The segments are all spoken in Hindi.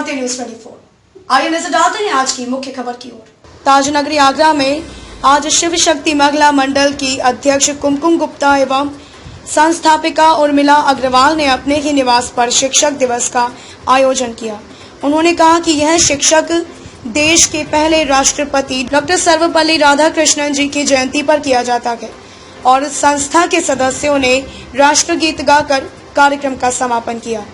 भारतीय न्यूज 24। आइए नजर डालते हैं आज की मुख्य खबर की ओर। ताजनगरी आगरा में आज शिव शक्ति महिला मंडल की अध्यक्ष कुमकुम गुप्ता एवं संस्थापिका उर्मिला अग्रवाल ने अपने ही निवास पर शिक्षक दिवस का आयोजन किया। उन्होंने कहा कि यह शिक्षक देश के पहले राष्ट्रपति डॉक्टर सर्वपल्ली राधाकृष्णन जी की जयंती पर किया जाता है और संस्था के सदस्यों ने राष्ट्रगीत गाकर कार्यक्रम का समापन किया।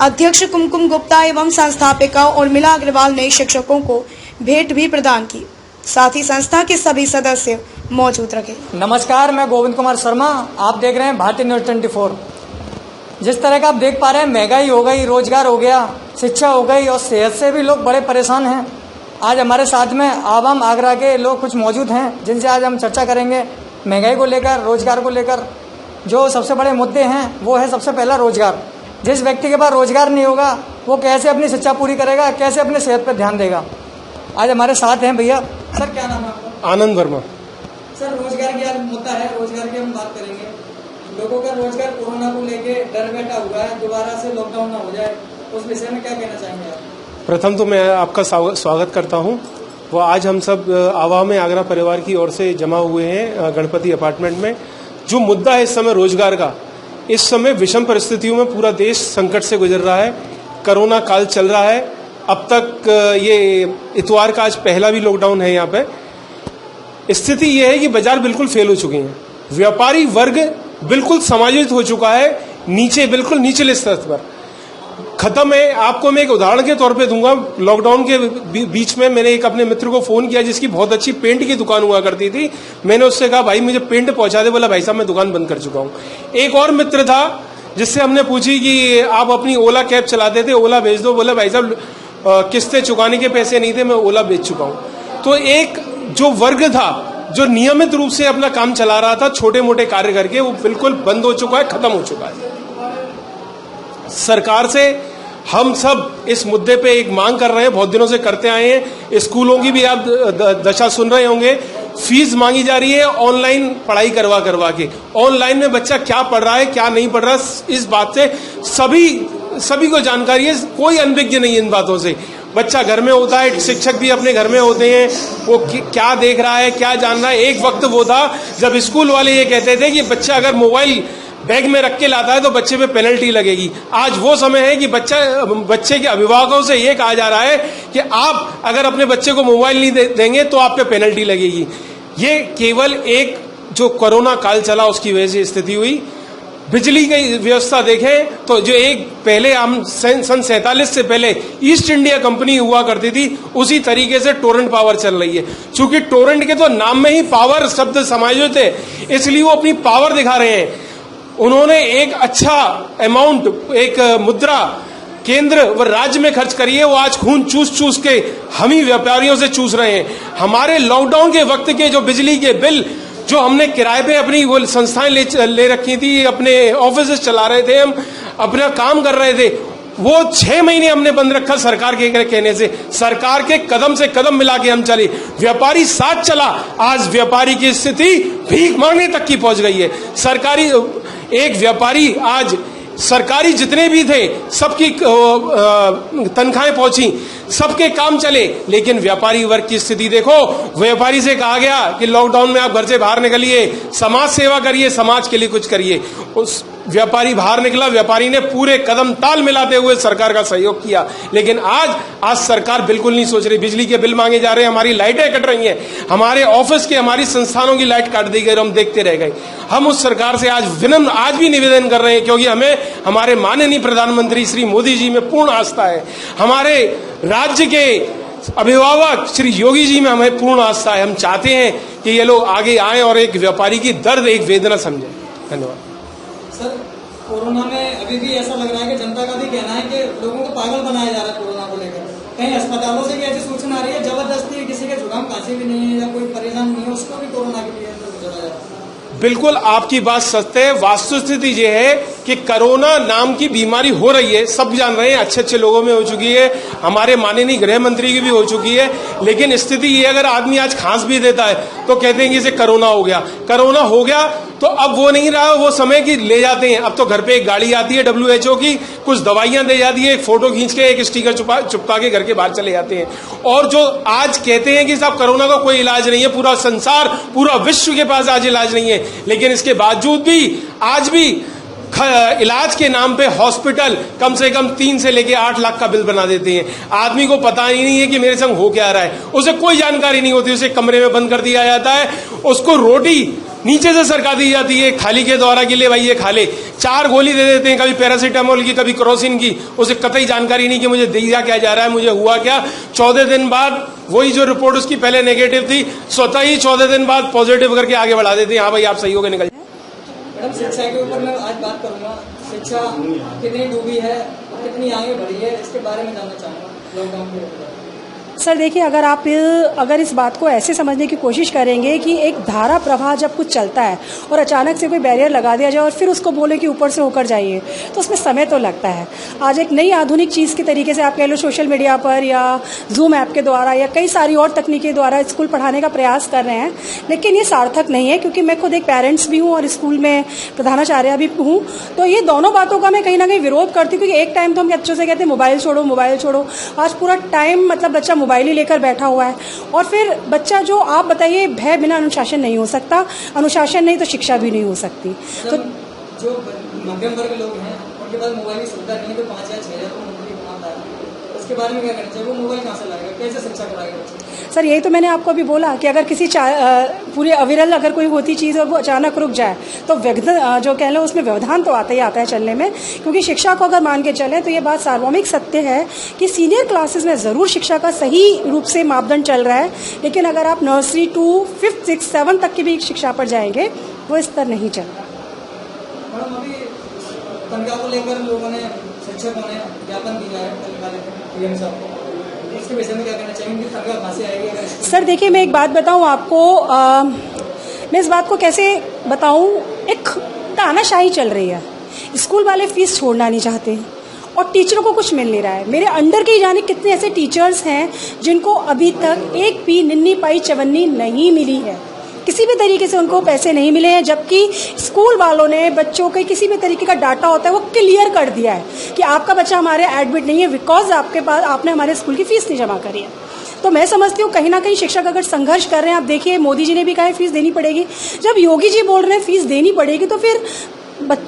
अध्यक्ष कुमकुम गुप्ता एवं संस्थापिका उर्मिला अग्रवाल ने शिक्षकों को भेंट भी प्रदान की। साथ ही संस्था के सभी सदस्य मौजूद रहे। नमस्कार, मैं गोविंद कुमार शर्मा, आप देख रहे हैं भारतीय न्यूज 24। जिस तरह का आप देख पा रहे हैं, महंगाई हो गई, रोजगार हो गया, शिक्षा हो गई और सेहत से भी लोग बड़े परेशान हैं। आज हमारे साथ में आवाम आगरा के लोग कुछ मौजूद हैं जिनसे आज हम चर्चा करेंगे महंगाई को लेकर, रोजगार को लेकर। जो सबसे बड़े मुद्दे हैं वो है सबसे पहला रोजगार। जिस व्यक्ति के पास रोजगार नहीं होगा वो कैसे अपनी शिक्षा पूरी करेगा, कैसे अपनी सेहत पर ध्यान देगा। आज हमारे साथ हैं भैया। सर, क्या नाम है आपका? आनंद वर्मा। सर, रोजगार की आज मुद्दा है, रोजगार की हम बात करेंगे। लोगों का रोजगार कोरोना को लेके डर बैठा हुआ है, दोबारा से लॉकडाउन ना हो जाए, उस विषय में क्या कहना चाहेंगे आप? प्रथम तो मैं आपका स्वागत करता हूं। वो आज हम सब आवाम आगरा परिवार की ओर से जमा हुए हैं गणपति अपार्टमेंट में। जो मुद्दा है इस समय रोजगार का, इस समय विषम परिस्थितियों में पूरा देश संकट से गुजर रहा है। कोरोना काल चल रहा है। अब तक ये इतवार का आज पहला भी लॉकडाउन है। यहाँ पे स्थिति ये है कि बाजार बिल्कुल फेल हो चुके हैं। व्यापारी वर्ग बिल्कुल समायोजित हो चुका है, नीचे बिल्कुल निचले स्तर पर खत्म है। आपको मैं एक उदाहरण के तौर पे दूंगा। लॉकडाउन के बीच में मैंने एक अपने मित्र को फोन किया जिसकी बहुत अच्छी पेंट की दुकान हुआ करती थी। मैंने उससे कहा, भाई मुझे पेंट पहुंचा दे। बोला, भाई साहब मैं दुकान बंद कर चुका हूं। एक और मित्र था जिससे हमने पूछी कि आप अपनी ओला कैब चलाते थे, ओला भेज दो। बोला, भाई साहब किस्तें चुकाने के पैसे नहीं थे, मैं ओला बेच चुका हूं। तो एक जो वर्ग था जो नियमित रूप से अपना काम चला रहा था छोटे मोटे कार्य करके, वो बिल्कुल बंद हो चुका है, खत्म हो चुका है। सरकार से हम सब इस मुद्दे पे एक मांग कर रहे हैं, बहुत दिनों से करते आए हैं। स्कूलों की भी आप दशा सुन रहे होंगे, फीस मांगी जा रही है ऑनलाइन पढ़ाई करवा के। ऑनलाइन में बच्चा क्या पढ़ रहा है क्या नहीं पढ़ रहा, इस बात से सभी को जानकारी है। कोई अनभिज्ञ नहीं इन बातों से। बच्चा घर में होता है, शिक्षक भी अपने घर में होते हैं, वो क्या देख रहा है क्या जान रहा है। एक वक्त वो था जब स्कूल वाले ये कहते थे कि बच्चा अगर मोबाइल बैग में रख के लाता है तो बच्चे पे पेनल्टी लगेगी। आज वो समय है कि बच्चे के अभिभावकों से ये कहा जा रहा है कि आप अगर अपने बच्चे को मोबाइल नहीं देंगे तो आप पे पेनल्टी लगेगी। ये केवल एक जो कोरोना काल चला उसकी वजह से स्थिति हुई। बिजली की व्यवस्था देखें तो जो एक पहले हम सन 47 से पहले ईस्ट इंडिया कंपनी हुआ करती थी, उसी तरीके से टोरेंट पावर चल रही है। चूंकि टोरेंट के तो नाम में ही पावर शब्द समायोजित है, इसलिए वो अपनी पावर दिखा रहे हैं। उन्होंने एक अच्छा अमाउंट, एक मुद्रा केंद्र व राज्य में खर्च करी है। वो आज खून चूस के हम ही व्यापारियों से चूस रहे हैं। हमारे लॉकडाउन के वक्त के जो बिजली के बिल जो हमने किराए पे अपनी वो संस्थाएं ले रखी थी, अपने ऑफिस चला रहे थे, हम अपना काम कर रहे थे, वो 6 महीने हमने बंद रखा सरकार के कहने से। सरकार के कदम से कदम मिला के हम चले, व्यापारी साथ चला। आज व्यापारी की स्थिति भीख मांगने तक की पहुंच गई है। सरकारी एक व्यापारी आज सरकारी जितने भी थे सबकी तनख्वाहें पहुंची, सबके काम चले, लेकिन व्यापारी वर्ग की स्थिति देखो। व्यापारी से कहा गया कि लॉकडाउन में आप घर से बाहर निकलिए, समाज सेवा करिए, समाज के लिए कुछ करिए। उस व्यापारी बाहर निकला, व्यापारी ने पूरे कदम ताल मिलाते हुए सरकार का सहयोग किया। लेकिन आज सरकार बिल्कुल नहीं सोच रही। बिजली के बिल मांगे जा रहे हैं, हमारी लाइटें कट रही हैं, हमारे ऑफिस के हमारी संस्थानों की लाइट काट दी गई, हम देखते रह गए। हम उस सरकार से आज भी निवेदन कर रहे हैं, क्योंकि हमें हमारे माननीय प्रधानमंत्री श्री मोदी जी में पूर्ण आस्था है। हमारे राज्य के अभिभावक श्री योगी जी में हमें पूर्ण आस्था है। हम चाहते हैं कि ये लोग आगे आए और एक व्यापारी की दर्द, एक वेदना समझें। धन्यवाद। सर, कोरोना में अभी भी ऐसा लग रहा है कि जनता का भी कहना है कि लोगों को पागल बनाया जा रहा है कोरोना को लेकर। कहीं अस्पतालों से भी ऐसी सूचना आ रही है जबरदस्ती किसी के जुकाम खांसी भी नहीं है या कोई परेशान नहीं है, उसको भी कोरोना के लिए गुजरा जा रहा है। बिल्कुल आपकी बात सत्य है। वास्तुस्थिति ये है कि कोरोना नाम की बीमारी हो रही है, सब जान रहे हैं, अच्छे अच्छे लोगों में हो चुकी है, हमारे माननीय गृह मंत्री की भी हो चुकी है। लेकिन स्थिति ये, अगर आदमी आज खांस भी देता है तो कहते हैं कि इसे कोरोना हो गया। कोरोना हो गया तो अब वो नहीं रहा वो समय कि ले जाते हैं। अब तो घर पे एक गाड़ी आती है WHO की, कुछ दवाइयां दे जाती है, एक फोटो खींच के एक स्टिकर चिपका के घर के बाहर चले जाते हैं। और जो आज कहते हैं कि साहब कोरोना का कोई इलाज नहीं है, पूरा संसार, पूरा विश्व के पास आज इलाज नहीं है, लेकिन इसके बावजूद भी आज भी इलाज के नाम पे हॉस्पिटल कम से कम 3 से लेके 8 लाख का बिल बना देते हैं। आदमी को पता ही नहीं है कि मेरे संग हो क्या रहा है, उसे कोई जानकारी नहीं होती, उसे कमरे में बंद कर दिया जाता है, उसको रोटी नीचे से सरका दी जाती है थाली के द्वारा कि ले भाई ये खा ले। 4 गोली दे देते हैं, कभी पैरासीटामोल की, कभी क्रोसिन की, उसे कतई जानकारी नहीं कि मुझे दिया क्या जा रहा है, मुझे हुआ क्या। 14 दिन बाद वही जो रिपोर्ट उसकी पहले नेगेटिव थी, स्वतः ही 14 दिन बाद पॉजिटिव करके आगे बढ़ा देते हैं, हाँ भाई आप सही हो गए, निकल। मैडम, शिक्षा के ऊपर मैं आज बात करूंगा। शिक्षा कितनी डूबी है, कितनी आगे बढ़ी है, इसके बारे में जानना चाहूंगा लॉकडाउन के। सर देखिए, अगर इस बात को ऐसे समझने की कोशिश करेंगे कि एक धारा प्रवाह जब कुछ चलता है और अचानक से कोई बैरियर लगा दिया जाए और फिर उसको बोले कि ऊपर से होकर जाइए, तो उसमें समय तो लगता है। आज एक नई आधुनिक चीज़ के तरीके से आप कह लो, सोशल मीडिया पर या जूम ऐप के द्वारा या कई सारी और तकनीकी द्वारा स्कूल पढ़ाने का प्रयास कर रहे हैं, लेकिन ये सार्थक नहीं है। क्योंकि मैं खुद एक पेरेंट्स भी हूँ और स्कूल में प्रधानाचार्य भी हूँ, तो ये दोनों बातों का मैं कहीं ना कहीं विरोध करती हूँ। क्योंकि एक टाइम तो हम बच्चों से कहते हैं मोबाइल छोड़ो, मोबाइल छोड़ो, आज पूरा टाइम मतलब बच्चा मोबाइल ही लेकर बैठा हुआ है। और फिर बच्चा जो, आप बताइए, भय बिना अनुशासन नहीं हो सकता, अनुशासन नहीं तो शिक्षा भी नहीं हो सकती। तो जो मध्यम वर्ग लोग हैं उनके पास मोबाइल की सुविधा नहीं है, तो 5 या 6 हज़ार तो नौकरी कमाता है, उसके बारे में क्या करना चाहिए? वो मोबाइल कहाँ से लाएगा, कैसे शिक्षा कराएगा? सर यही तो मैंने आपको अभी बोला कि अगर किसी पूरे अविरल अगर कोई होती चीज़ और वो अचानक रुक जाए तो जो कह लो उसमें व्यवधान तो आता ही आता है चलने में। क्योंकि शिक्षा को अगर मान के चलें तो ये बात सार्वभौमिक सत्य है कि सीनियर क्लासेस में ज़रूर शिक्षा का सही रूप से मापदंड चल रहा है, लेकिन अगर आप नर्सरी 2, 5, 6, 7 तक की भी शिक्षा पर जाएंगे वो स्तर नहीं चल रहा। मैडम, अभी तनख्वाह को लेकर लोगों ने, शिक्षकों ने ज्ञापन दिया है पीएम साहब को, इसके विषय में क्या कहना चाहेंगे? तनख्वाह कहाँ से आएगी? सर देखिए, मैं एक बात बताऊं आपको, मैं इस बात को कैसे बताऊं, एक तानाशाही चल रही है। स्कूल वाले फीस छोड़ना नहीं चाहते और टीचरों को कुछ मिल नहीं रहा है। मेरे अंडर के जाने कितने ऐसे टीचर्स हैं जिनको अभी तक एक भी निन्नी पाई चवन्नी नहीं मिली है, किसी भी तरीके से उनको पैसे नहीं मिले हैं। जबकि स्कूल वालों ने बच्चों के किसी भी तरीके का डाटा होता है वो क्लियर कर दिया है कि आपका बच्चा हमारे एडमिट नहीं है बिकॉज आपने हमारे स्कूल की फीस नहीं जमा करी है। तो मैं समझती हूँ कहीं ना कहीं शिक्षक अगर संघर्ष कर रहे हैं, आप देखिए मोदी जी ने भी कहा है फीस देनी पड़ेगी, जब योगी जी बोल रहे हैं फीस देनी पड़ेगी, तो फिर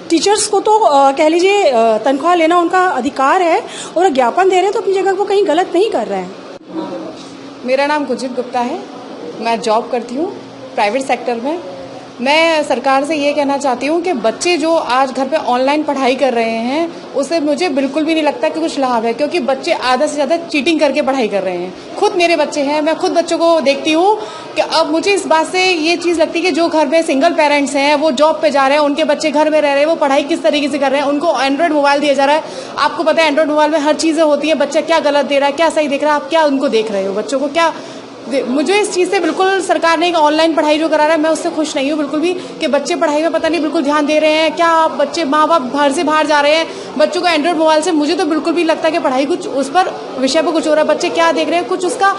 टीचर्स को तो कह लीजिए तनख्वाह लेना उनका अधिकार है और ज्ञापन दे रहे हैं तो अपनी जगह को कहीं गलत नहीं कर रहे हैं। मेरा नाम गुरजीत गुप्ता है, मैं जॉब करती हूँ प्राइवेट सेक्टर में। मैं सरकार से ये कहना चाहती हूँ कि बच्चे जो आज घर पे ऑनलाइन पढ़ाई कर रहे हैं उससे मुझे बिल्कुल भी नहीं लगता कि कुछ लाभ है, क्योंकि बच्चे आधा से ज़्यादा चीटिंग करके पढ़ाई कर रहे हैं। खुद मेरे बच्चे हैं, मैं खुद बच्चों को देखती हूँ कि अब मुझे इस बात से ये चीज़ लगती है कि जो घर में सिंगल पेरेंट्स हैं, वो जॉब पे जा रहे हैं, उनके बच्चे घर में रह रहे हैं, वो पढ़ाई किस तरीके से कर रहे हैं, उनको एंड्रॉइड मोबाइल दिया जा रहा है। आपको पता है एंड्रॉइड मोबाइल में हर चीज़ें होती है, बच्चा क्या गलत दे रहा है, क्या सही देख रहा है, आप क्या उनको देख रहे हो बच्चों को, क्या मुझे इस चीज़ से बिल्कुल सरकार ने ऑनलाइन पढ़ाई जो करा रहा है मैं उससे खुश नहीं हूँ बिल्कुल भी, कि बच्चे पढ़ाई में पता नहीं बिल्कुल ध्यान दे रहे हैं क्या, बच्चे माँ बाप घर से बाहर जा रहे हैं, बच्चों को एंड्रॉइड मोबाइल से मुझे तो बिल्कुल भी लगता है कि पढ़ाई कुछ उस पर विषय पर कुछ हो रहा है, बच्चे क्या देख रहे हैं कुछ उसका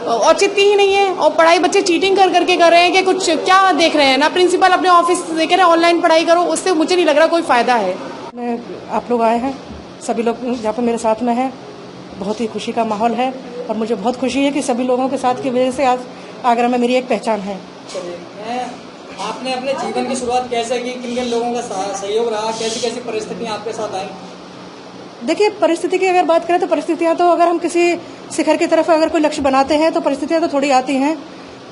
औचित्य ही नहीं है। और पढ़ाई बच्चे चीटिंग करके कर रहे हैं कि कुछ क्या देख रहे हैं ना, प्रिंसिपल अपने ऑफिस से कह रहे हैं ऑनलाइन पढ़ाई करो, उससे मुझे नहीं लग रहा कोई फायदा है। आप लोग आए हैं, सभी लोग जहाँ पर मेरे साथ में हैं, बहुत ही खुशी का माहौल है और मुझे बहुत खुशी है कि सभी लोगों के साथ की वजह से आज आगरा में मेरी एक पहचान है। आपने अपने जीवन की शुरुआत कैसे की, किन किन लोगों का सहयोग रहा, कैसी कैसी परिस्थितियाँ आपके साथ आई? देखिए, परिस्थिति की अगर बात करें तो परिस्थितियाँ तो अगर हम किसी शिखर की तरफ अगर कोई लक्ष्य बनाते हैं तो परिस्थितियाँ तो थोड़ी आती हैं।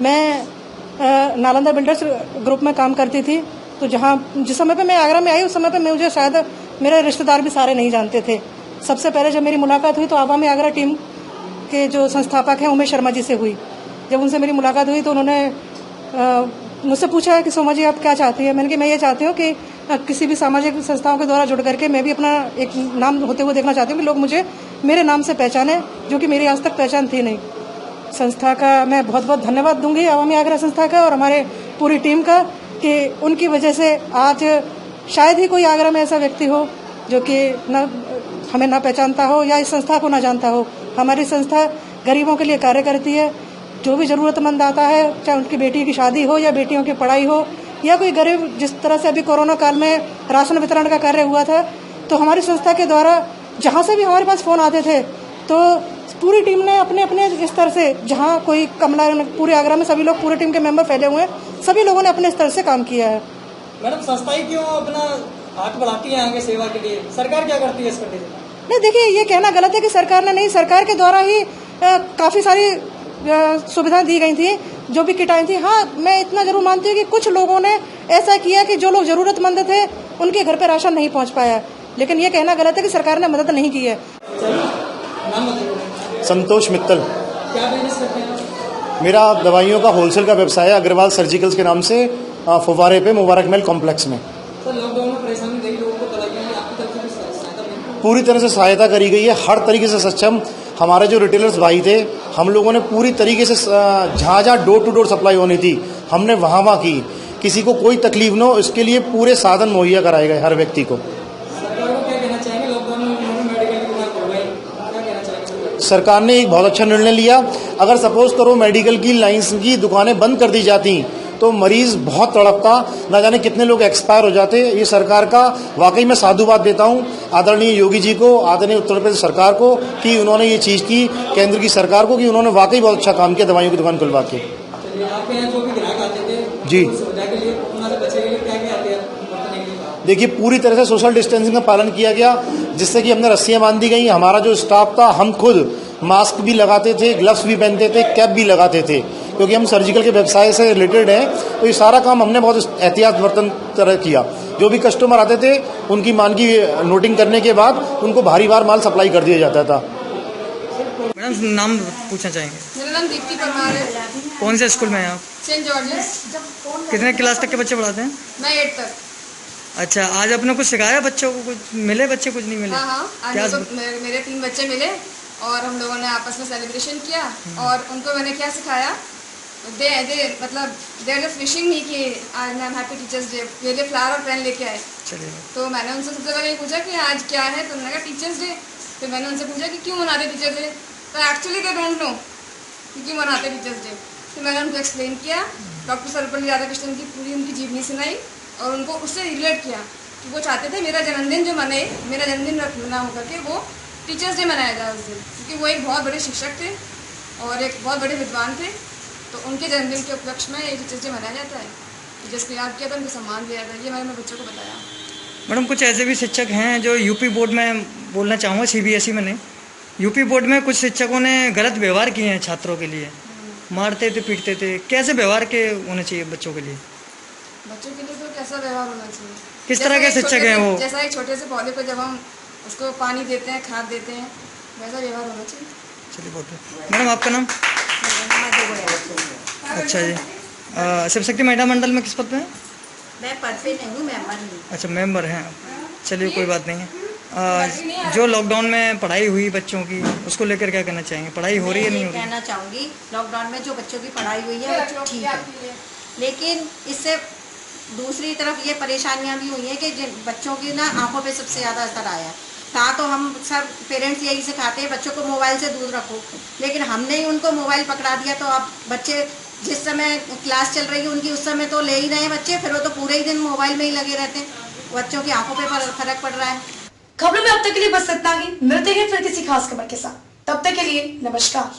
मैं नालंदा बिल्डर्स ग्रुप में काम करती थी, तो जिस समय पे मैं आगरा में आई उस समय पे मुझे शायद मेरे रिश्तेदार भी सारे नहीं जानते थे। सबसे पहले जब मेरी मुलाकात हुई तो आवामी आगरा टीम के जो संस्थापक हैं उमेश शर्मा जी से हुई। जब उनसे मेरी मुलाकात हुई तो उन्होंने मुझसे पूछा कि सोमा जी आप क्या चाहती हैं। मैंने कहा मैं ये चाहती हूँ कि किसी भी सामाजिक संस्थाओं के द्वारा जुड़ करके मैं भी अपना एक नाम होते हुए देखना चाहती हूँ कि लोग मुझे मेरे नाम से पहचाने, जो कि मेरी आज तक पहचान थी नहीं। संस्था का मैं बहुत बहुत धन्यवाद दूंगी, आवामी आगरा संस्था का और हमारे पूरी टीम का, कि उनकी वजह से आज शायद ही कोई आगरा में ऐसा व्यक्ति हो जो कि न हमें ना पहचानता हो या इस संस्था को ना जानता हो। हमारी संस्था गरीबों के लिए कार्य करती है। जो भी ज़रूरतमंद आता है, चाहे उनकी बेटी की शादी हो या बेटियों की पढ़ाई हो या कोई गरीब, जिस तरह से अभी कोरोना काल में राशन वितरण का कार्य हुआ था, तो हमारी संस्था के द्वारा जहाँ से भी हमारे पास फ़ोन आते थे तो पूरी टीम ने अपने अपने स्तर से, जहाँ कोई कमला, पूरे आगरा में सभी लोग, पूरी टीम के मेंबर फैले हुए हैं, सभी लोगों ने अपने स्तर से काम किया है। मैडम, संस्थाएं क्यों अपना हाथ बढ़ाती हैं आगे सेवा के लिए? सरकार क्या करती है इस पर? नहीं, देखिए, ये कहना गलत है कि सरकार ने नहीं, सरकार के द्वारा ही काफ़ी सारी सुविधाएं दी गई थी, जो भी किट आई थी। हाँ, मैं इतना जरूर मानती हूँ कि कुछ लोगों ने ऐसा किया कि जो लोग ज़रूरतमंद थे उनके घर पे राशन नहीं पहुँच पाया, लेकिन ये कहना गलत है कि सरकार ने मदद नहीं की है। संतोष मित्तल। क्या बिजनेस करते हैं? मेरा दवाइयों का होलसेल का व्यवसाय है, अग्रवाल सर्जिकल्स के नाम से, फुवारे पे मुबारक महल कॉम्प्लेक्स में। सर, लॉकडाउन में परेशानी देख लोगों को दवाइयों में आपकी तरफ से सहायता मिली? पूरी तरह से सहायता करी गई है, हर तरीके से सक्षम। हमारे जो रिटेलर्स भाई थे, हम लोगों ने पूरी तरीके से जहाँ जहाँ डोर टू डोर सप्लाई होनी थी हमने वहाँ की। किसी को कोई तकलीफ न हो, इसके लिए पूरे साधन मुहैया कराए गए हर व्यक्ति को। सरकार को क्या कहना चाहेंगे? लॉकडाउन में उन्होंने मेडिकल की दुकान खुलवाई, क्या कहना चाहेंगे? सरकार ने एक बहुत अच्छा निर्णय लिया। अगर सपोज करो मेडिकल की लाइन्स की दुकानें बंद कर दी जाती तो मरीज बहुत तड़पता, न जाने कितने लोग एक्सपायर हो जाते। ये सरकार का वाकई में साधुवाद देता हूँ आदरणीय योगी जी को, आदरणीय उत्तर प्रदेश सरकार को, कि उन्होंने ये चीज़ की, केंद्र की सरकार को, कि उन्होंने वाकई बहुत अच्छा काम किया दवाइयों की दुकान खुलवा के। आपके यहाँ जो भी ग्राहक आते थे जी, सुविधा के लिए, उन्होंने बच्चे के लिए क्या क्या आते हैं? देखिए, पूरी तरह से सोशल डिस्टेंसिंग का पालन किया गया, जिससे कि हमने रस्सियाँ बांध दी गई। हमारा जो स्टाफ था, हम खुद मास्क भी लगाते थे, ग्लव्स भी पहनते थे, कैप भी लगाते थे, क्योंकि हम सर्जिकल के व्यवसाय से रिलेटेड हैं। तो ये सारा काम हमने बहुत एहतियात बर्तन तरह किया। जो भी कस्टमर आते थे उनकी मान की नोटिंग करने के बाद उनको भारी भार माल सप्लाई कर दिया जाता था। मैडम, नाम पूछना चाहेंगे? मेरा नाम दीप्ति परमार है। कौन से स्कूल में हैं आप? Saint George's. कितने क्लास तक के बच्चे पढ़ाते हैं? मैं 8 तक। अच्छा, आज आपने कुछ सिखाया बच्चों को? कुछ मिले बच्चे, कुछ नहीं मिले? हाँ, आज तो मेरे 3 बच्चे मिले और हम लोगों ने आपस में सेलिब्रेशन किया। और उनको मैंने क्या सिखाया, दे मतलब they are just wishing me कि आज मैं हैप्पी टीचर्स डे, मेरे लिए फ्लावर और पेन लेके आए। चलिए। तो मैंने उनसे सबसे पहले पूछा कि आज क्या है, तो उन्होंने कहा टीचर्स डे। फिर मैंने उनसे पूछा कि क्यों मनाते टीचर्स डे, तो एक्चुअली दे डोंट नो कि क्यों मनाते टीचर्स डे। फिर मैंने उनको एक्सप्लेन किया, डॉक्टर सर्वपल्ली राधाकृष्णन की पूरी उनकी जीवनी सुनाई और उनको उससे रिलेट किया कि वो चाहते थे मेरा जन्मदिन जो मने, मेरा जन्मदिन ना होकर के वो टीचर्स डे मनाया जाए उस दिन, क्योंकि वो एक बहुत बड़े शिक्षक थे और एक बहुत बड़े विद्वान थे। तो उनके जन्मदिन के उपलक्ष्य में ये टीचर्स डे मनाया जाता है। टीचर्स को याद किया था, उनको सम्मान दिया था। ये मैंने बच्चों को बताया। मैडम, कुछ ऐसे भी शिक्षक हैं जो यूपी बोर्ड में, बोलना चाहूँगा सीबीएसई में नहीं, यूपी बोर्ड में कुछ शिक्षकों ने गलत व्यवहार किए हैं छात्रों के लिए, मारते थे, पीटते थे। कैसे व्यवहार के होने चाहिए बच्चों के लिए? बच्चों के लिए तो कैसा व्यवहार होना चाहिए? किस तरह के शिक्षक हैं वो? जैसा एक छोटे से पौधे को जब हम उसको पानी देते हैं, खाद देते हैं, वैसा व्यवहार होना चाहिए। चलिए, बहुत। मैडम, आपका नाम? अच्छा जी। शिव शक्ति महिला मंडल में किस पद पे हैं? मैं पद पे नहीं हूँ, मेंबर हूँ। अच्छा, मेंबर हैं। चलिए, कोई बात नहीं है। जो लॉकडाउन में पढ़ाई हुई बच्चों की, उसको लेकर क्या कहना चाहेंगे? पढ़ाई हो रही है, नहीं हो रही? कहना चाहूँगी, लॉकडाउन में जो बच्चों की पढ़ाई हुई है वो ठीक है, लेकिन इससे दूसरी तरफ ये परेशानियाँ भी हुई हैं कि जिन बच्चों की ना आंखों पे सबसे ज़्यादा असर आया। था तो हम सब पेरेंट्स यही सिखाते हैं बच्चों को मोबाइल से दूर रखो, लेकिन हमने ही उनको मोबाइल पकड़ा दिया। तो अब बच्चे जिस समय क्लास चल रही है उनकी, उस समय तो ले ही रहे हैं बच्चे, फिर वो तो पूरे ही दिन मोबाइल में ही लगे रहते हैं। बच्चों की आंखों पे फर्क पड़ रहा है। खबरों में अब तक के लिए बस इतना ही। मिलते हैं फिर किसी खास खबर के साथ। तब तक के लिए नमस्कार।